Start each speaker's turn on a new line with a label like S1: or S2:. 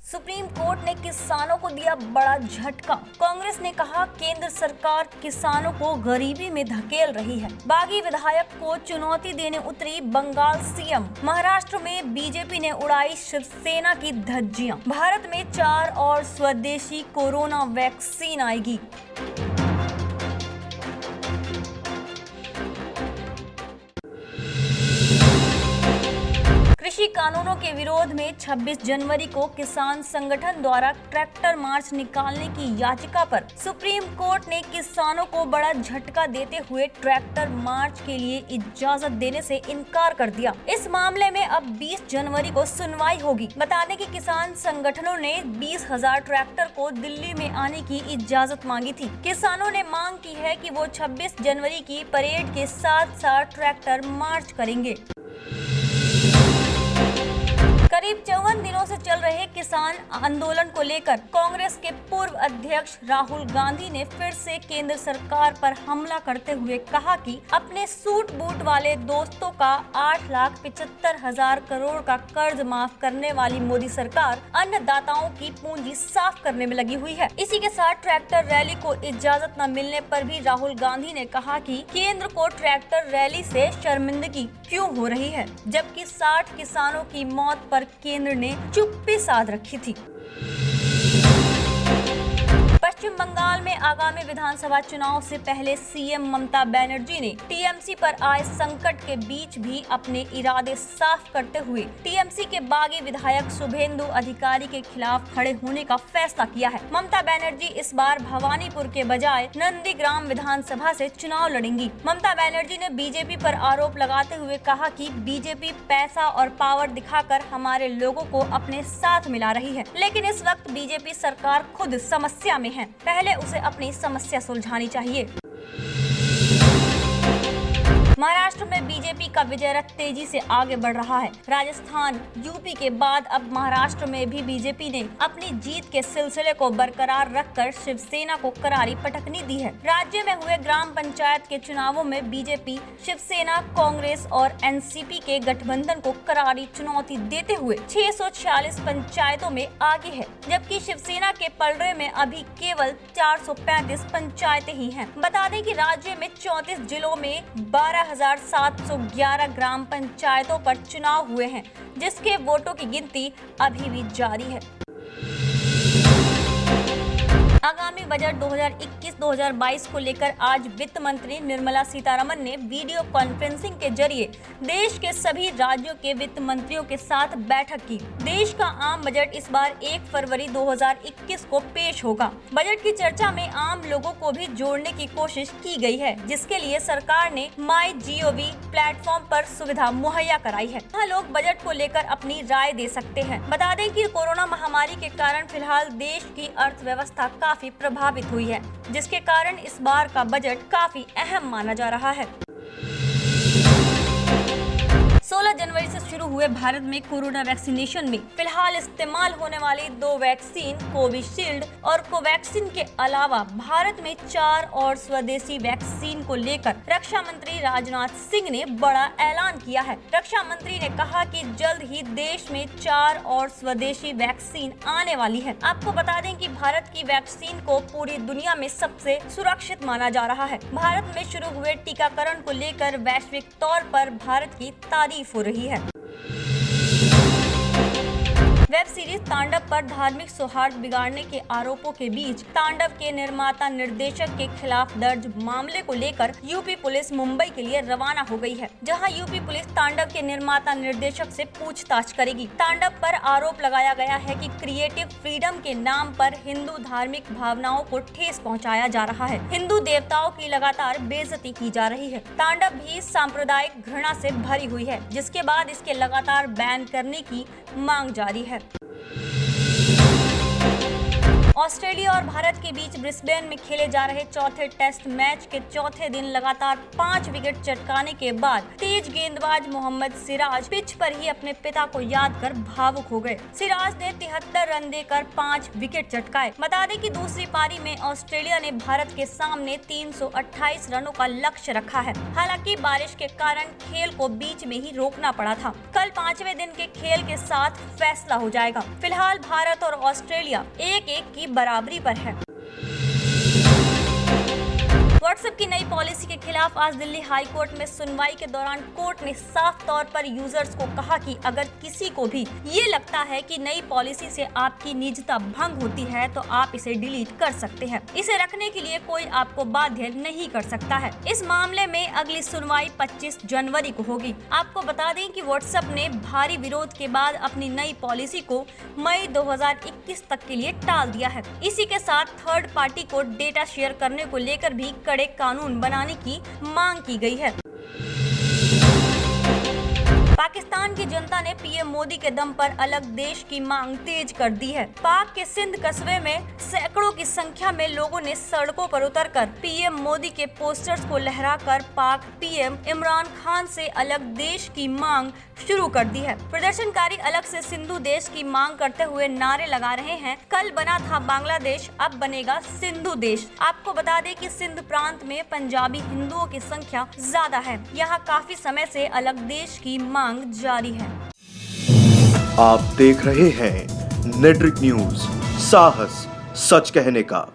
S1: Supreme court ने किसानों को दिया बड़ा झटका। कांग्रेस ने कहा केंद्र सरकार किसानों को गरीबी में धकेल रही है। बागी विधायक को चुनौती देने उतरी बंगाल सीएम। महाराष्ट्र में बीजेपी ने उड़ाई शिवसेना की धज्जियां। भारत में 4 और स्वदेशी कोरोना वैक्सीन आएगी। कृषि कानूनों के विरोध में 26 जनवरी को किसान संगठन द्वारा ट्रैक्टर मार्च निकालने की याचिका पर सुप्रीम कोर्ट ने किसानों को बड़ा झटका देते हुए ट्रैक्टर मार्च के लिए इजाजत देने से इनकार कर दिया। इस मामले में अब 20 जनवरी को सुनवाई होगी। बता दें कि किसान संगठनों ने 20,000 ट्रैक्टर को दिल्ली में आने की इजाजत मांगी थी। किसानों ने मांग की है कि वो 26 जनवरी की परेड के साथ ट्रैक्टर मार्च करेंगे। करीब 54 दिनों से चल रहे किसान आंदोलन को लेकर कांग्रेस के पूर्व अध्यक्ष राहुल गांधी ने फिर से केंद्र सरकार पर हमला करते हुए कहा कि अपने सूट बूट वाले दोस्तों का 8,75,000 करोड़ का कर्ज माफ करने वाली मोदी सरकार अन्नदाताओं की पूंजी साफ करने में लगी हुई है। इसी के साथ ट्रैक्टर रैली को इजाजत न मिलने पर भी राहुल गांधी ने कहा कि केंद्र को ट्रैक्टर रैली से शर्मिंदगी क्यों हो रही है, जबकि 60 किसानों की मौत पर केंद्र ने चुप्पी साध रखी थी। पश्चिम बंगाल में आगामी विधानसभा चुनाव से पहले सीएम ममता बनर्जी ने टीएमसी पर आए संकट के बीच भी अपने इरादे साफ करते हुए टीएमसी के बागी विधायक शुभेंदु अधिकारी के खिलाफ खड़े होने का फैसला किया है। ममता बनर्जी इस बार भवानीपुर के बजाय नंदीग्राम विधानसभा से चुनाव लड़ेंगी। ममता बनर्जी ने बीजेपी पर आरोप लगाते हुए कहा कि बीजेपी पैसा और पावर दिखाकर हमारे लोगों को अपने साथ मिला रही है, लेकिन इस वक्त बीजेपी सरकार खुद समस्या में है। पहले उसे अपनी समस्या सुलझानी चाहिए। महाराष्ट्र में बीजेपी का विजय रथ तेजी से आगे बढ़ रहा है। राजस्थान, यूपी के बाद अब महाराष्ट्र में भी बीजेपी ने अपनी जीत के सिलसिले को बरकरार रखकर शिवसेना को करारी पटकनी दी है। राज्य में हुए ग्राम पंचायत के चुनावों में बीजेपी, शिवसेना, कांग्रेस और एनसीपी के गठबंधन को करारी चुनौती देते हुए 646 पंचायतों में आगे है, जबकि शिवसेना के पलड़े में अभी केवल 435 पंचायतें ही हैं। बता दें कि राज्य में 34 जिलों में 12,711 ग्राम पंचायतों पर चुनाव हुए हैं, जिसके वोटों की गिनती अभी भी जारी है। आगामी बजट 2021-2022 को लेकर आज वित्त मंत्री निर्मला सीतारमण ने वीडियो कॉन्फ्रेंसिंग के जरिए देश के सभी राज्यों के वित्त मंत्रियों के साथ बैठक की। देश का आम बजट इस बार 1 फरवरी 2021 को पेश होगा। बजट की चर्चा में आम लोगों को भी जोड़ने की कोशिश की गई है, जिसके लिए सरकार ने MyGov प्लेटफॉर्म पर सुविधा मुहैया कराई है। यहाँ लोग बजट को लेकर अपनी राय दे सकते हैं। बता दें कि कोरोना महामारी के कारण फिलहाल देश की अर्थव्यवस्था काफी प्रभावित हुई है, जिसके कारण इस बार का बजट काफी अहम माना जा रहा है। 16 जनवरी से शुरू हुए भारत में कोरोना वैक्सीनेशन में फिलहाल इस्तेमाल होने वाली 2 वैक्सीन कोविशील्ड और कोवैक्सीन के अलावा भारत में 4 और स्वदेशी वैक्सीन को लेकर रक्षा मंत्री राजनाथ सिंह ने बड़ा ऐलान किया है। रक्षा मंत्री ने कहा कि जल्द ही देश में 4 और स्वदेशी वैक्सीन आने वाली है। आपको बता दें कि भारत की वैक्सीन को पूरी दुनिया में सबसे सुरक्षित माना जा रहा है। भारत में शुरू हुए टीकाकरण को लेकर वैश्विक तौर पर भारत की तारीफ हो रही है। वेब सीरीज तांडव पर धार्मिक सौहार्द बिगाड़ने के आरोपों के बीच तांडव के निर्माता निर्देशक के खिलाफ दर्ज मामले को लेकर यूपी पुलिस मुंबई के लिए रवाना हो गई है, जहां यूपी पुलिस तांडव के निर्माता निर्देशक से पूछताछ करेगी। तांडव पर आरोप लगाया गया है कि क्रिएटिव फ्रीडम के नाम पर हिंदू धार्मिक भावनाओं को ठेस पहुंचाया जा रहा है। हिंदू देवताओं की लगातार बेइज्जती की जा रही है। तांडव भी सांप्रदायिक घृणा से भरी हुई है, जिसके बाद इसके लगातार बैन करने की मांग जारी है। ऑस्ट्रेलिया और भारत के बीच ब्रिस्बेन में खेले जा रहे चौथे टेस्ट मैच के चौथे दिन लगातार 5 विकेट चटकाने के बाद तेज गेंदबाज मोहम्मद सिराज पिच पर ही अपने पिता को याद कर भावुक हो गए। सिराज ने 73 रन देकर 5 विकेट चटकाए। बता दें कि दूसरी पारी में ऑस्ट्रेलिया ने भारत के सामने 328 रनों का लक्ष्य रखा है। हालांकि बारिश के कारण खेल को बीच में ही रोकना पड़ा था। कल 5वें दिन के खेल के साथ फैसला हो जाएगा। फिलहाल भारत और ऑस्ट्रेलिया 1-1 की बराबरी पर है। व्हाट्सएप की नई पॉलिसी के खिलाफ आज दिल्ली हाई कोर्ट में सुनवाई के दौरान कोर्ट ने साफ तौर पर यूजर्स को कहा कि अगर किसी को भी ये लगता है कि नई पॉलिसी से आपकी निजता भंग होती है तो आप इसे डिलीट कर सकते हैं। इसे रखने के लिए कोई आपको बाध्य नहीं कर सकता है। इस मामले में अगली सुनवाई 25 जनवरी को होगी। आपको बता दें कि व्हाट्सएप ने भारी विरोध के बाद अपनी नई पॉलिसी को मई 2021 तक के लिए टाल दिया है। इसी के साथ थर्ड पार्टी को डेटा शेयर करने को लेकर भी कड़े कानून बनाने की मांग की गई है। पाकिस्तान की जनता ने पीएम मोदी के दम पर अलग देश की मांग तेज कर दी है। पाक के सिंध कस्बे में सैकड़ों की संख्या में लोगों ने सड़कों पर उतरकर पीएम मोदी के पोस्टर्स को लहराकर पाक पीएम इमरान खान से अलग देश की मांग शुरू कर दी है। प्रदर्शनकारी अलग से सिंधु देश की मांग करते हुए नारे लगा रहे हैं। कल बना था बांग्लादेश, अब बनेगा सिंधु देश। आपको बता दें कि सिंध प्रांत में पंजाबी हिंदुओं की संख्या ज्यादा है। यहाँ काफी समय से अलग देश की मांग जारी है।
S2: आप देख रहे हैं नेट्रिक न्यूज, साहस सच कहने का।